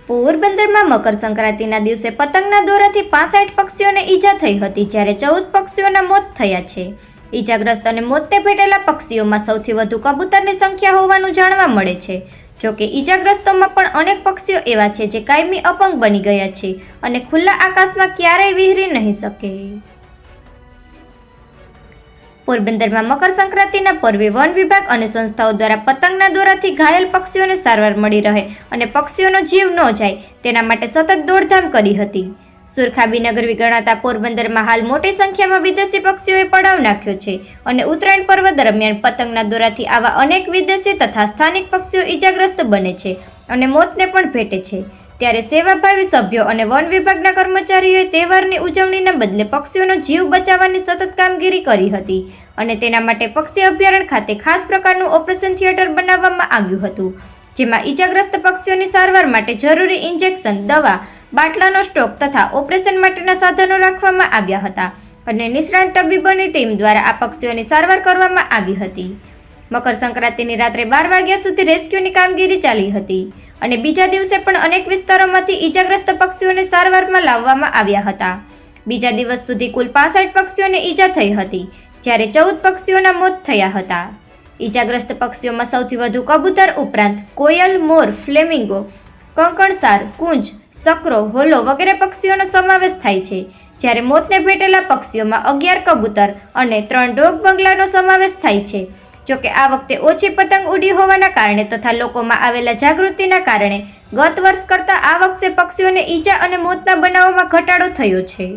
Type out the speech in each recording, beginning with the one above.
પોરબંદરમાં મકર સંક્રાંતિના દિવસે પતંગના દોરાથી 65 પક્ષીઓને ઈજા થઈ હતી, જ્યારે 14 પક્ષીઓના મોત થયા છે. ઈજાગ્રસ્ત અને મોતને ભેટેલા પક્ષીઓમાં સૌથી વધુ કબૂતરની સંખ્યા હોવાનું જાણવા મળે છે. જોકે ઈજાગ્રસ્તોમાં પણ અનેક પક્ષીઓ એવા છે જે કાયમી અપંગ બની ગયા છે અને ખુલ્લા આકાશમાં ક્યારેય વિહરી નહીં શકે. પોરબંદરમાં મકર સંક્રાંતિના પર્વે વન વિભાગ અને સંસ્થાઓ દ્વારા પતંગના દોરાથી ઘાયલ પક્ષીઓને સારવાર મળી રહે અને પક્ષીઓનો જીવ ન જાય તેના માટે સતત દોડધામ કરી હતી. સુરખાબી નગર ગણાતા પોરબંદરમાં હાલ મોટી સંખ્યામાં વિદેશી પક્ષીઓએ પડાવ નાખ્યો છે અને ઉત્તરાયણ પર્વ દરમિયાન પતંગના દોરાથી આવા અનેક વિદેશી તથા સ્થાનિક પક્ષીઓ ઈજાગ્રસ્ત બને છે અને મોતને પણ ભેટે છે. ત્યારે સેવાભાવી સભ્યો અને વન વિભાગના કર્મચારીઓએ તહેવારની ઉજવણીના બદલે પક્ષીઓનો જીવ બચાવવાની સતત કામગીરી કરી હતી અને તેના માટે પક્ષી અભયારણ્ય ખાતે ખાસ પ્રકારનું ઓપરેશન થિયેટર બનાવવામાં આવ્યું હતું, જેમાં ઈજાગ્રસ્ત પક્ષીઓની સારવાર માટે જરૂરી ઇન્જેક્શન, દવા, બાટલાનો સ્ટોક તથા ઓપરેશન માટેના સાધનો રાખવામાં આવ્યા હતા અને નિષ્ણાત તબીબોની ટીમ દ્વારા આ પક્ષીઓની સારવાર કરવામાં આવી હતી. મકર સંક્રાંતિની રાત્રે 12 વાગ્યા સુધી રેસ્ક્યુની કામગીરી ચાલી હતી અને બીજા દિવસે પણ અનેક વિસ્તારોમાંથી ઈજાગ્રસ્ત પક્ષીઓને સારવારમાં લાવવામાં આવ્યા હતા. બીજા દિવસ સુધી કુલ 65 પક્ષીઓને ઈજા થઈ હતી, જ્યારે 14 પક્ષીઓના મોત થયા હતા. ઈજાગ્રસ્ત પક્ષીઓમાં સૌથી વધુ કબૂતર ઉપરાંત કોયલ, મોર, ફ્લેમિંગો, કંકણસાર, કુંજ, સકરો, હોલો વગેરે પક્ષીઓનો સમાવેશ થાય છે, જ્યારે મોતને ભેટેલા પક્ષીઓમાં 11 કબૂતર અને 3 ડોગ બંગલાનો સમાવેશ થાય છે. જોકે આ વખતે ઓછી પતંગ ઉડી હોવાના કારણે તથા લોકોમાં આવેલા જાગૃતિના કારણે ગત વર્ષ કરતાં આ વખતે પક્ષીઓને ઈજા અને મોતના બનાવોમાં ઘટાડો થયો છે.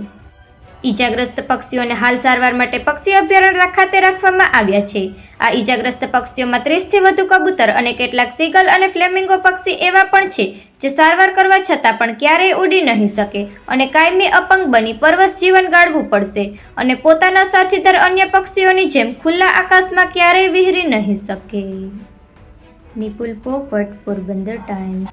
ઈજાગ્રસ્ત પક્ષીઓને હાલ સારવાર માટે પક્ષી અભયારણ્ય ખાતે રાખવામાં આવ્યા છે. આ ઈજાગ્રસ્ત પક્ષીઓમાં 30થી વધુ કબૂતર અને કેટલાક સીગલ અને ફ્લેમિંગો પક્ષી એવા પણ છે જે સારવાર કરવા છતાં પણ ક્યારેય ઉડી નહીં શકે અને કાયમી અપંગ બની પરવશ જીવન ગાળવું પડશે અને પોતાના સાથીદાર અન્ય પક્ષીઓની જેમ ખુલ્લા આકાશમાં ક્યારેય વિહરી નહીં શકે. નિપુલ પોપટ, પોરબંદર ટાઈમ્સ.